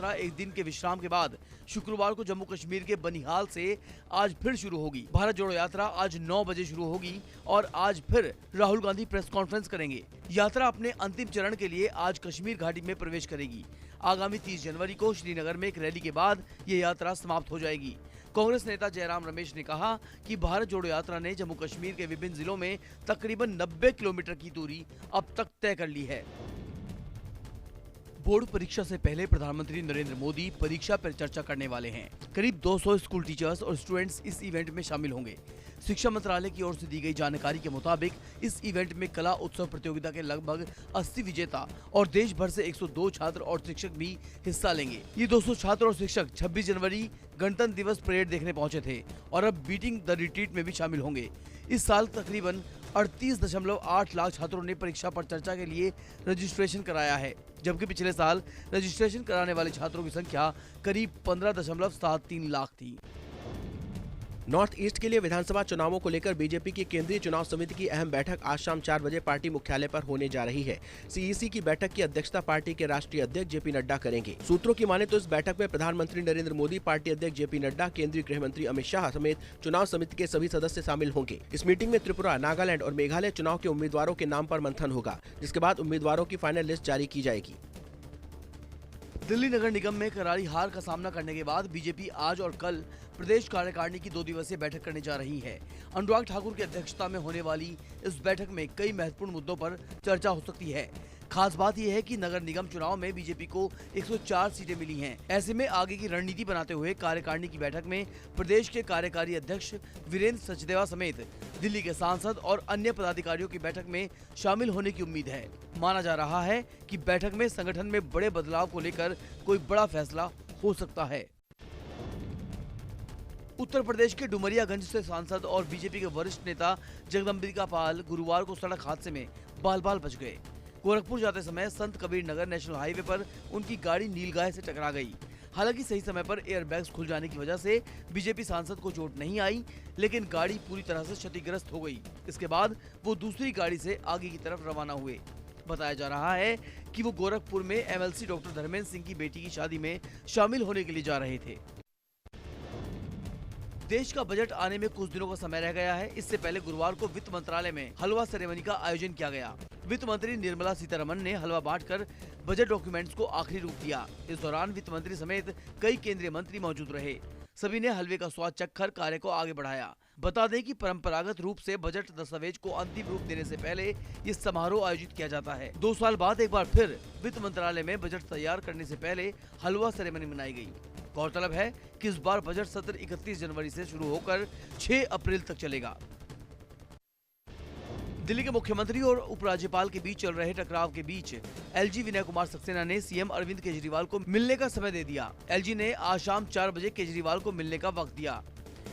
यात्रा एक दिन के विश्राम के बाद शुक्रवार को जम्मू कश्मीर के बनिहाल से आज फिर शुरू होगी। भारत जोड़ो यात्रा आज 9 बजे शुरू होगी और आज फिर राहुल गांधी प्रेस कॉन्फ्रेंस करेंगे। यात्रा अपने अंतिम चरण के लिए आज कश्मीर घाटी में प्रवेश करेगी। आगामी 30 जनवरी को श्रीनगर में एक रैली के बाद ये यात्रा समाप्त हो जाएगी। कांग्रेस नेता जयराम रमेश ने कहा कि भारत जोड़ो यात्रा ने जम्मू कश्मीर के विभिन्न जिलों में तकरीबन 90 किलोमीटर की दूरी अब तक तय कर ली है। बोर्ड परीक्षा से पहले प्रधानमंत्री नरेंद्र मोदी परीक्षा पर चर्चा करने वाले हैं। करीब 200 स्कूल टीचर्स और स्टूडेंट्स इस इवेंट में शामिल होंगे। शिक्षा मंत्रालय की ओर से दी गई जानकारी के मुताबिक इस इवेंट में कला उत्सव प्रतियोगिता के लगभग 80 विजेता और देश भर से 102 छात्र और शिक्षक भी हिस्सा लेंगे। ये 200 छात्र और शिक्षक 26 जनवरी गणतंत्र दिवस परेड देखने पहुंचे थे और अब बीटिंग द रिट्रीट में भी शामिल होंगे। इस साल तकरीबन 38.8 लाख छात्रों ने परीक्षा पर चर्चा के लिए रजिस्ट्रेशन कराया है, जबकि पिछले साल रजिस्ट्रेशन कराने वाले छात्रों की संख्या करीब 15.73 लाख थी। नॉर्थ ईस्ट के लिए विधानसभा चुनावों को लेकर बीजेपी की केंद्रीय चुनाव समिति की अहम बैठक आज शाम 4 बजे पार्टी मुख्यालय पर होने जा रही है। सीईसी की बैठक की अध्यक्षता पार्टी के राष्ट्रीय अध्यक्ष जेपी नड्डा करेंगे। सूत्रों की माने तो इस बैठक में प्रधानमंत्री नरेंद्र मोदी, पार्टी अध्यक्ष जेपी नड्डा, केंद्रीय गृह मंत्री अमित शाह समेत चुनाव समिति के सभी सदस्य शामिल होंगे। इस मीटिंग में त्रिपुरा, नागालैंड और मेघालय चुनाव के उम्मीदवारों के नाम पर मंथन होगा, जिसके बाद उम्मीदवारों की फाइनल लिस्ट जारी की जाएगी। दिल्ली नगर निगम में करारी हार का सामना करने के बाद बीजेपी आज और कल प्रदेश कार्यकारिणी की 2 दिवसीय बैठक करने जा रही है। अनुराग ठाकुर की अध्यक्षता में होने वाली इस बैठक में कई महत्वपूर्ण मुद्दों पर चर्चा हो सकती है। खास बात यह है कि नगर निगम चुनाव में बीजेपी को 104 सीटें मिली हैं। ऐसे में आगे की रणनीति बनाते हुए कार्यकारिणी की बैठक में प्रदेश के कार्यकारी अध्यक्ष वीरेंद्र सचदेवा समेत दिल्ली के सांसद और अन्य पदाधिकारियों की बैठक में शामिल होने की उम्मीद है। माना जा रहा है कि बैठक में संगठन में बड़े बदलाव को लेकर कोई बड़ा फैसला हो सकता है। उत्तर प्रदेश के डुमरियागंज से सांसद और बीजेपी के वरिष्ठ नेता जगदम्बिका पाल गुरुवार को सड़क हादसे में बाल-बाल बच गए। गोरखपुर जाते समय संत कबीर नगर नेशनल हाईवे पर उनकी गाड़ी नीलगाय से टकरा गई। हालांकि सही समय पर एयरबैग्स खुल जाने की वजह से बीजेपी सांसद को चोट नहीं आई, लेकिन गाड़ी पूरी तरह से क्षतिग्रस्त हो गई। इसके बाद वो दूसरी गाड़ी से आगे की तरफ रवाना हुए। बताया जा रहा है कि वो गोरखपुर में एमएलसी डॉक्टर धर्मेंद्र सिंह की बेटी की शादी में शामिल होने के लिए जा रहे थे। देश का बजट आने में कुछ दिनों का समय रह गया है। इससे पहले गुरुवार को वित्त मंत्रालय में हलवा सेरेमनी का आयोजन किया गया। वित्त मंत्री निर्मला सीतारमण ने हलवा बांटकर बजट डॉक्यूमेंट्स को आखिरी रूप दिया। इस दौरान वित्त मंत्री समेत कई केंद्रीय मंत्री मौजूद रहे। सभी ने हलवे का स्वाद चखकर कार्य को आगे बढ़ाया। बता दें कि परंपरागत रूप से बजट दस्तावेज को अंतिम रूप देने से पहले ये समारोह आयोजित किया जाता है। 2 साल बाद एक बार फिर वित्त मंत्रालय में बजट तैयार करने से पहले हलवा सेरेमनी मनाई गई। गौरतलब है कि इस बार बजट सत्र 31 जनवरी से शुरू होकर 6 अप्रैल तक चलेगा। दिल्ली के मुख्यमंत्री और उपराज्यपाल के बीच चल रहे टकराव के बीच एलजी विनय कुमार सक्सेना ने सीएम अरविंद केजरीवाल को मिलने का समय दे दिया। एलजी ने आज शाम 4 बजे केजरीवाल को मिलने का वक्त दिया।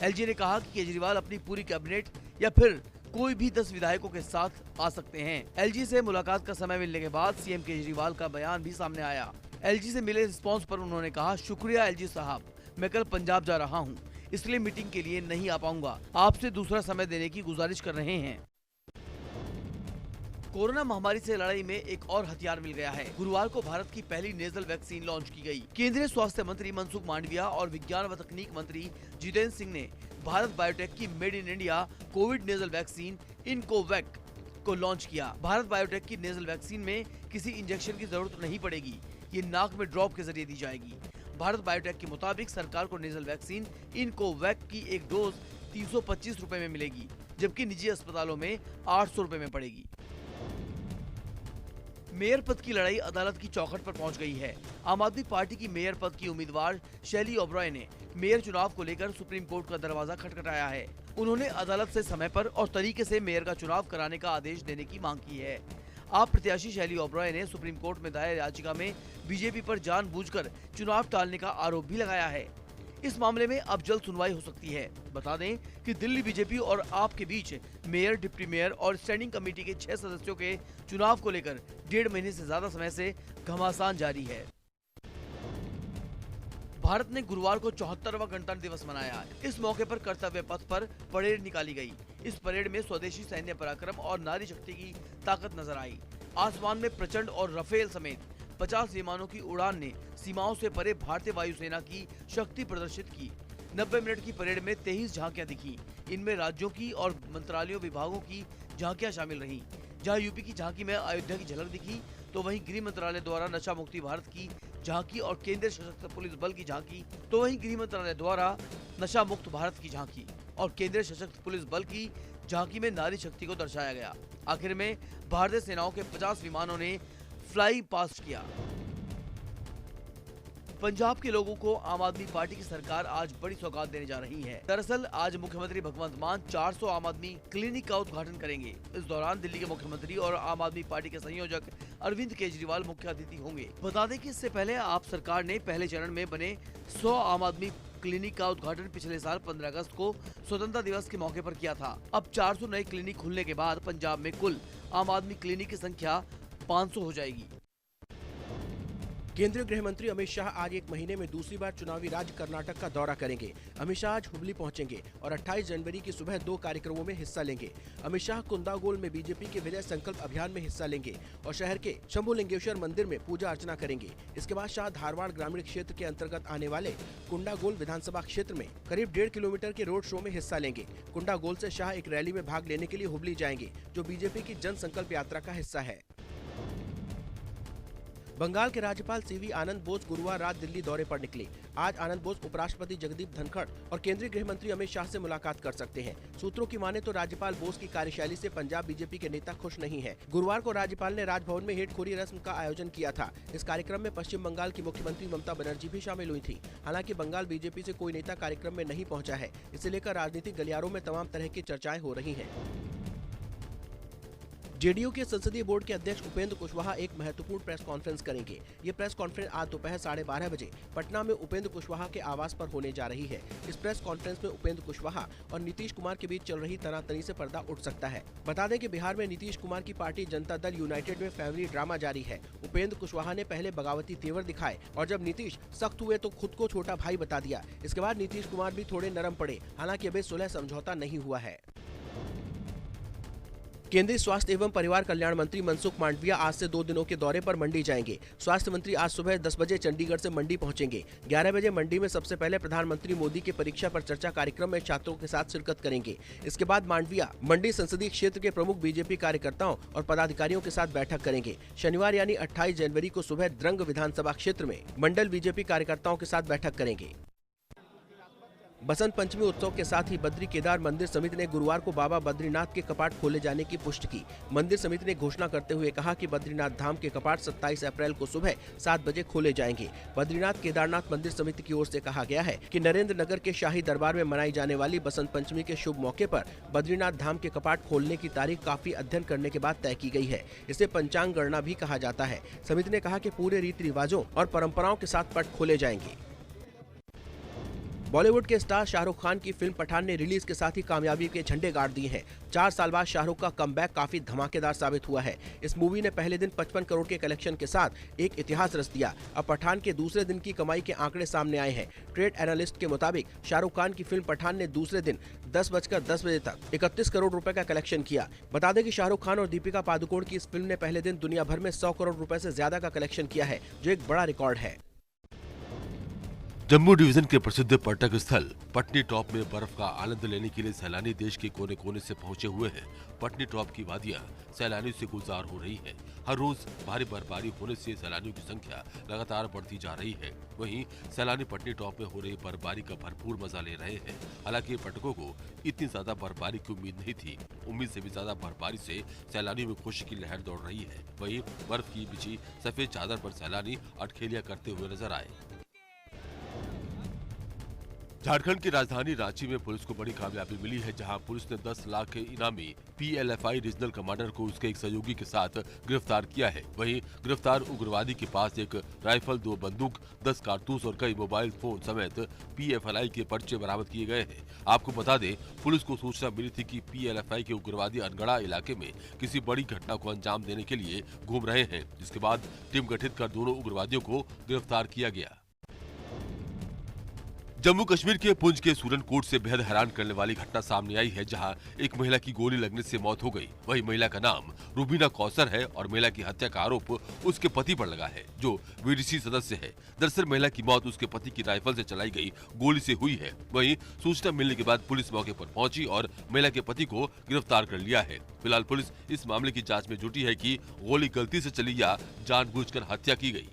एलजी ने कहा कि केजरीवाल अपनी पूरी कैबिनेट या फिर कोई भी 10 विधायकों के साथ आ सकते हैं। एलजी से मुलाकात का समय मिलने के बाद सीएम केजरीवाल का बयान भी सामने आया। एलजी से मिले रिस्पांस पर उन्होंने कहा, शुक्रिया एलजी साहब, मैं कल पंजाब जा रहा हूं, इसलिए मीटिंग के लिए नहीं आ पाऊंगा। आपसे दूसरा समय देने की गुजारिश कर रहे हैं। कोरोना महामारी से लड़ाई में एक और हथियार मिल गया है। गुरुवार को भारत की पहली नेजल वैक्सीन लॉन्च की गई। केंद्रीय स्वास्थ्य मंत्री मनसुख मांडविया और विज्ञान व तकनीक मंत्री जितेंद्र सिंह ने भारत बायोटेक की made in India Covid nasal vaccine Incovacc को लॉन्च किया। भारत बायोटेक की नेजल वैक्सीन में किसी इंजेक्शन की जरूरत नहीं पड़ेगी। ये नाक में ड्रॉप के जरिए दी जाएगी। भारत बायोटेक के मुताबिक सरकार को नेजल वैक्सीन इनकोवैक की एक डोज 325 रुपए में मिलेगी, जबकि निजी अस्पतालों में 800 रुपए में पड़ेगी। मेयर पद की लड़ाई अदालत की चौखट पर पहुंच गई है। आम आदमी पार्टी की मेयर पद की उम्मीदवार शैली ओबरॉय ने मेयर चुनाव को लेकर सुप्रीम कोर्ट का दरवाजा खटखटाया है। उन्होंने अदालत से समय पर और तरीके से मेयर का चुनाव कराने का आदेश देने की मांग की है। आप प्रत्याशी शैली ओबरॉय ने सुप्रीम कोर्ट में दायर याचिका में बीजेपी पर जानबूझकर चुनाव टालने का आरोप भी लगाया है। इस मामले में अब जल्द सुनवाई हो सकती है। बता दें कि दिल्ली बीजेपी और आप के बीच मेयर, डिप्टी मेयर और स्टैंडिंग कमेटी के 6 सदस्यों के चुनाव को लेकर 1.5 महीने से ज्यादा समय से घमासान जारी है। भारत ने गुरुवार को 74वां गणतंत्र दिवस मनाया। इस मौके पर कर्तव्य पथ पर परेड निकाली गई। इस परेड में स्वदेशी सैन्य पराक्रम और नारी शक्ति की ताकत नजर आई। आसमान में प्रचंड और राफेल समेत 50 विमानों की उड़ान ने सीमाओं से परे भारतीय वायुसेना की शक्ति प्रदर्शित की। 90 मिनट की परेड में 23 झांकियां दिखी। इनमें राज्यों की और मंत्रालयों विभागों की झांकियां शामिल रहीं। जहां यूपी की झांकी में अयोध्या की झलक दिखी, तो वहीं गृह मंत्रालय द्वारा नशा मुक्ति भारत की झांकी और केंद्रीय सशस्त्र पुलिस बल की झांकी, तो वहीं गृह मंत्रालय द्वारा नशा मुक्त भारत की झांकी और केंद्रीय सशस्त्र पुलिस बल की झांकी में नारी शक्ति को दर्शाया गया। आखिर में भारतीय सेनाओं के 50 विमानों ने फ्लाई पास्ट किया। पंजाब के लोगों को आम आदमी पार्टी की सरकार आज बड़ी सौगात देने जा रही है। दरअसल आज मुख्यमंत्री भगवंत मान 400 आम आदमी क्लिनिक का उद्घाटन करेंगे। इस दौरान दिल्ली के मुख्यमंत्री और आम आदमी पार्टी के संयोजक अरविंद केजरीवाल मुख्य अतिथि होंगे। बता दें कि इससे पहले आप सरकार ने पहले चरण में बने 100 आम आदमी क्लिनिक का उद्घाटन पिछले साल 15 अगस्त को स्वतंत्रता दिवस के मौके पर किया था। अब 400 नए क्लिनिक खुलने के बाद पंजाब में कुल आम आदमी क्लिनिक की संख्या 500 हो जाएगी। केंद्रीय गृह मंत्री अमित शाह आज एक महीने में दूसरी बार चुनावी राज्य कर्नाटक का दौरा करेंगे। अमित शाह आज हुबली पहुंचेंगे और 28 जनवरी की सुबह 2 कार्यक्रमों में हिस्सा लेंगे। अमित शाह कुंदागोल में बीजेपी के विजय संकल्प अभियान में हिस्सा लेंगे और शहर के शंभुलिंगेश्वर मंदिर में पूजा अर्चना करेंगे। इसके बाद शाह धारवाड़ ग्रामीण क्षेत्र के अंतर्गत आने वाले कुंडागोल विधानसभा क्षेत्र में करीब 1.5 किलोमीटर के रोड शो में हिस्सा लेंगे। कुंडागोल से शाह एक रैली में भाग लेने के लिए हुबली जाएंगे, जो बीजेपी की जन संकल्प यात्रा का हिस्सा है। बंगाल के राज्यपाल सीवी आनंद बोस गुरुवार रात दिल्ली दौरे पर निकले। आज आनंद बोस उपराष्ट्रपति जगदीप धनखड़ और केंद्रीय गृह मंत्री अमित शाह से मुलाकात कर सकते हैं। सूत्रों की माने तो राज्यपाल बोस की कार्यशैली से पंजाब बीजेपी के नेता खुश नहीं है। गुरुवार को राज्यपाल ने राजभवन में हेटखोरी रस्म का आयोजन किया था। इस कार्यक्रम में पश्चिम बंगाल की मुख्यमंत्री ममता बनर्जी भी शामिल हुई थी। हालांकि बंगाल बीजेपी से कोई नेता कार्यक्रम में नहीं पहुंचा है। इसे लेकर राजनीतिक गलियारों में तमाम तरह की चर्चाएं हो रही हैं। जेडीयू के संसदीय बोर्ड के अध्यक्ष उपेंद्र कुशवाहा एक महत्वपूर्ण प्रेस कॉन्फ्रेंस करेंगे। ये प्रेस कॉन्फ्रेंस आज दोपहर 12:30 बजे पटना में उपेंद्र कुशवाहा के आवास पर होने जा रही है। इस प्रेस कॉन्फ्रेंस में उपेंद्र कुशवाहा और नीतीश कुमार के बीच चल रही तनातनी से पर्दा उठ सकता है। बता दें कि बिहार में नीतीश कुमार की पार्टी जनता दल यूनाइटेड में फैमिली ड्रामा जारी है। उपेंद्र कुशवाहा ने पहले बगावती तेवर दिखाए और जब नीतीश सख्त हुए तो खुद को छोटा भाई बता दिया। इसके बाद नीतीश कुमार भी थोड़े नरम पड़े। हालांकि अभी सुलह समझौता नहीं हुआ है। केंद्रीय स्वास्थ्य एवं परिवार कल्याण मंत्री मनसुख मांडविया आज से 2 दिनों के दौरे पर मंडी जाएंगे। स्वास्थ्य मंत्री आज सुबह 10 बजे चंडीगढ़ से मंडी पहुंचेंगे। 11 बजे मंडी में सबसे पहले प्रधानमंत्री मोदी के परीक्षा पर चर्चा कार्यक्रम में छात्रों के साथ शिरकत करेंगे। इसके बाद मांडविया मंडी संसदीय क्षेत्र के प्रमुख बीजेपी कार्यकर्ताओं और पदाधिकारियों के साथ बैठक करेंगे। शनिवार यानी 28 जनवरी को सुबह द्रंग विधानसभा क्षेत्र में मंडल बीजेपी कार्यकर्ताओं के साथ बैठक करेंगे। बसंत पंचमी उत्सव के साथ ही बद्री केदार मंदिर समिति ने गुरुवार को बाबा बद्रीनाथ के कपाट खोले जाने की पुष्टि की। मंदिर समिति ने घोषणा करते हुए कहा कि बद्रीनाथ धाम के कपाट 27 अप्रैल को सुबह 7 बजे खोले जाएंगे। बद्रीनाथ केदारनाथ मंदिर समिति की ओर से कहा गया है कि नरेंद्र नगर के शाही दरबार में मनाई जाने वाली बसंत पंचमी के शुभ मौके पर बद्रीनाथ धाम के कपाट खोलने की तारीख काफी अध्ययन करने के बाद तय की गई है। इसे पंचांग गणना भी कहा जाता है। समिति ने कहा कि पूरे रीति रिवाजों और परंपराओं के साथ पट खोले जाएंगे। बॉलीवुड के स्टार शाहरुख खान की फिल्म पठान ने रिलीज के साथ ही कामयाबी के झंडे गाड़ दिए हैं। 4 साल बाद शाहरुख का कमबैक काफी धमाकेदार साबित हुआ है। इस मूवी ने पहले दिन 55 करोड़ के कलेक्शन के साथ एक इतिहास रच दिया। अब पठान के दूसरे दिन की कमाई के आंकड़े सामने आए हैं। ट्रेड एनालिस्ट के मुताबिक शाहरुख खान की फिल्म पठान ने दूसरे दिन 10:10 बजे तक 31 करोड़ रुपए का कलेक्शन किया। बता दें कि शाहरुख खान और दीपिका पादुकोण की इस फिल्म ने पहले दिन दुनिया भर में 100 करोड़ रुपए से ज्यादा का कलेक्शन किया है, जो एक बड़ा रिकॉर्ड है। जम्मू डिवीजन के प्रसिद्ध पर्यटक स्थल पटनी टॉप में बर्फ का आनंद लेने के लिए सैलानी देश के कोने कोने से पहुंचे हुए हैं। पटनी टॉप की वादियां सैलानियों से गुलजार हो रही हैं। हर रोज भारी बर्फबारी होने से सैलानियों की संख्या लगातार बढ़ती जा रही है। वहीं सैलानी पटनी टॉप में हो रही बर्फबारी का भरपूर मजा ले रहे हैं। हालांकि पर्यटकों को इतनी ज्यादा बर्फबारी की उम्मीद नहीं थी। उम्मीद से भी ज्यादा बर्फबारी से सैलानियों में खुशी की लहर दौड़ रही है। वहीं बर्फ की बिछी सफेद चादर पर सैलानी अटखेलियां करते हुए नजर आए। झारखंड की राजधानी रांची में पुलिस को बड़ी कामयाबी मिली है, जहां पुलिस ने 10 लाख के इनामी PLFI रीजनल कमांडर को उसके एक सहयोगी के साथ गिरफ्तार किया है। वहीं गिरफ्तार उग्रवादी के पास एक राइफल, 2 बंदूक, 10 कारतूस और कई मोबाइल फोन समेत PFLI के पर्चे बरामद किए गए हैं। आपको बता दें, पुलिस को सूचना मिली थी कि PLFI के उग्रवादी अनगढ़ा इलाके में किसी बड़ी घटना को अंजाम देने के लिए घूम रहे हैं, जिसके बाद टीम गठित कर दोनों उग्रवादियों को गिरफ्तार किया गया। जम्मू कश्मीर के पुंछ के सूरनकोट से बेहद हैरान करने वाली घटना सामने आई है, जहां एक महिला की गोली लगने से मौत हो गई। वही महिला का नाम रुबीना कौसर है और महिला की हत्या का आरोप उसके पति पर लगा है, जो वीडीसी सदस्य है। दरअसल महिला की मौत उसके पति की राइफल से चलाई गई गोली से हुई है। वहीं सूचना मिलने के बाद पुलिस मौके पर पहुंची और महिला के पति को गिरफ्तार कर लिया है। फिलहाल पुलिस इस मामले की जाँच में जुटी है कि गोली गलती से चली या जानबूझकर हत्या की गई।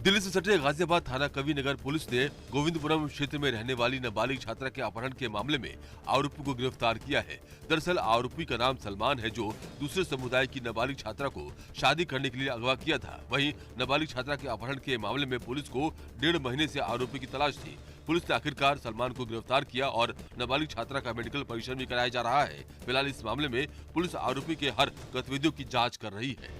दिल्ली से सटे गाजियाबाद थाना कवि नगर पुलिस ने गोविंदपुरम क्षेत्र में रहने वाली नाबालिग छात्रा के अपहरण के मामले में आरोपी को गिरफ्तार किया है। दरअसल आरोपी का नाम सलमान है, जो दूसरे समुदाय की नाबालिग छात्रा को शादी करने के लिए अगवा किया था। वहीं नाबालिग छात्रा के अपहरण के मामले में पुलिस को 1.5 महीने से आरोपी की तलाश थी। पुलिस ने आखिरकार सलमान को गिरफ्तार किया और नाबालिग छात्रा का मेडिकल परीक्षण भी कराया जा रहा है। फिलहाल इस मामले में पुलिस आरोपी के हर गतिविधियों की जाँच कर रही है।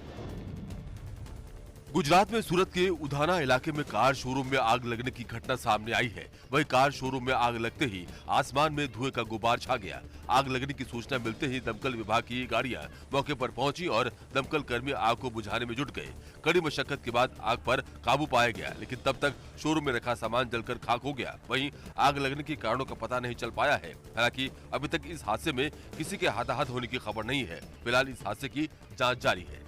गुजरात में सूरत के उधाना इलाके में कार शोरूम में आग लगने की घटना सामने आई है। वही कार शोरूम में आग लगते ही आसमान में धुएं का गुबार छा गया। आग लगने की सूचना मिलते ही दमकल विभाग की गाड़ियां मौके पर पहुंची और दमकल कर्मी आग को बुझाने में जुट गए। कड़ी मशक्कत के बाद आग पर काबू पाया गया, लेकिन तब तक शोरूम में रखा सामान जलकर खाक हो गया। वहीं आग लगने के कारणों का पता नहीं चल पाया है। हालांकि अभी तक इस हादसे में किसी के हताहत होने की खबर नहीं है। फिलहाल इस हादसे की जाँच जारी है।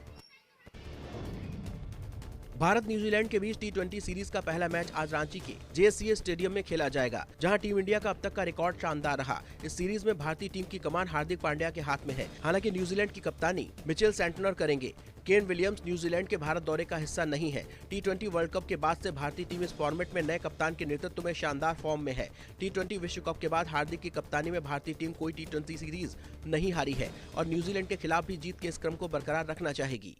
भारत न्यूजीलैंड के बीच T20 सीरीज का पहला मैच आज रांची के JSCA स्टेडियम में खेला जाएगा, जहां टीम इंडिया का अब तक का रिकॉर्ड शानदार रहा। इस सीरीज में भारतीय टीम की कमान हार्दिक पांड्या के हाथ में है। हालांकि न्यूजीलैंड की कप्तानी मिचेल सेंटनर करेंगे। केन विलियम्स न्यूजीलैंड के भारत दौरे का हिस्सा नहीं है। T20 वर्ल्ड कप के बाद से भारतीय टीम इस फॉर्मेट में नए कप्तान के नेतृत्व में शानदार फॉर्म में है। T20 विश्व कप के बाद हार्दिक की कप्तानी में भारतीय टीम कोई T20 सीरीज नहीं हारी है और न्यूजीलैंड के खिलाफ भी जीत के इस क्रम को बरकरार रखना चाहेगी।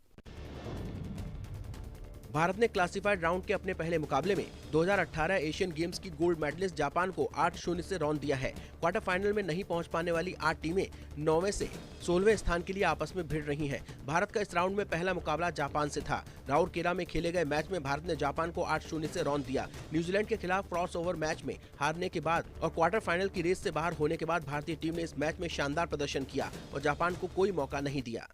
भारत ने क्लासिफाइड राउंड के अपने पहले मुकाबले में 2018 एशियन गेम्स की गोल्ड मेडलिस्ट जापान को 8-0 से रौंद दिया है। क्वार्टर फाइनल में नहीं पहुंच पाने वाली 8 टीमें 9वें से 16वें स्थान के लिए आपस में भिड़ रही हैं। भारत का इस राउंड में पहला मुकाबला जापान से था। राउरकेला में खेले गए मैच में भारत ने जापान को 8-0 से रौंद दिया। न्यूजीलैंड के खिलाफ क्रॉस ओवर मैच में हारने के बाद और क्वार्टर फाइनल की रेस से बाहर होने के बाद भारतीय टीम ने इस मैच में शानदार प्रदर्शन किया और जापान को कोई मौका नहीं दिया।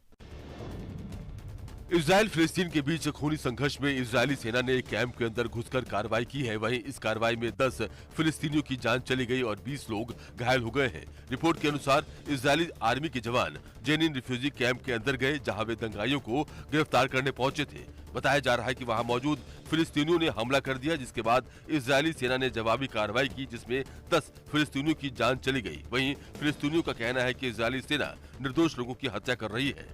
इजराइल फिलिस्तीन के बीच खूनी संघर्ष में इजरायली सेना ने एक कैंप के अंदर घुसकर कार्रवाई की है। वहीं इस कार्रवाई में 10 फिलिस्तीनियों की जान चली गई और 20 लोग घायल हो गए हैं। रिपोर्ट के अनुसार इजरायली आर्मी के जवान जेनिन रिफ्यूजी कैंप के अंदर गए, जहां वे दंगाइयों को गिरफ्तार करने पहुंचे थे। बताया जा रहा है कि वहां मौजूद फिलिस्तीनियों ने हमला कर दिया, जिसके बाद इजरायली सेना ने जवाबी कार्रवाई की, जिसमें 10 फिलिस्तीनियों की जान चली गई। वहीं फिलिस्तीनियों का कहना है कि इजरायली सेना निर्दोष लोगों की हत्या कर रही है।